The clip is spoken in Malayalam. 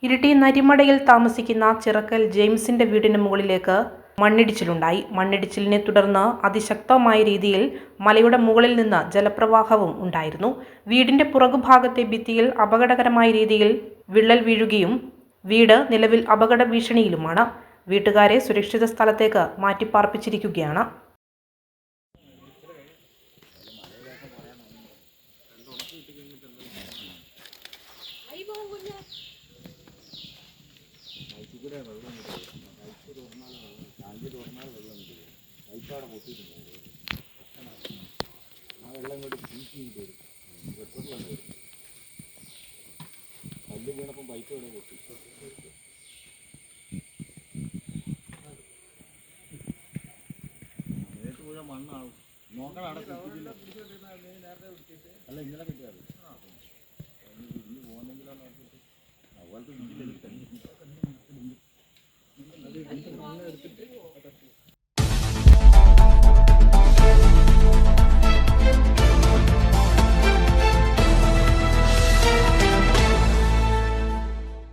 ഇരിട്ടി നരിമടയിൽ താമസിക്കുന്ന ചിറക്കൽ ജെയിംസിന്റെ വീടിന് മുകളിലേക്ക് മണ്ണിടിച്ചിലുണ്ടായി. മണ്ണിടിച്ചിലിനെ തുടർന്ന് അതിശക്തമായ രീതിയിൽ മലയുടെ മുകളിൽ നിന്ന് ജലപ്രവാഹവും ഉണ്ടായിരുന്നു. വീടിന്റെ പുറകുഭാഗത്തെ ഭിത്തിയിൽ അപകടകരമായ രീതിയിൽ വിള്ളൽ വീഴുകയും വീട് നിലവിൽ അപകട ഭീഷണിയിലുമാണ്. വീട്ടുകാരെ സുരക്ഷിത സ്ഥലത്തേക്ക് മാറ്റിപ്പാർപ്പിച്ചിരിക്കുകയാണ്. കല്ല് വീണപ്പം പൈപ്പ് ഇവിടെ പൊട്ടി. നേരിട്ട് മുഴുവൻ മണ്ണാവും. നോക്കണം അവിടെ അല്ല ഇന്നലെ കിട്ടിയത് ഇന്ന് പോകുന്നെങ്കിലോ നോക്കിയിട്ട് അതുപോലത്തെ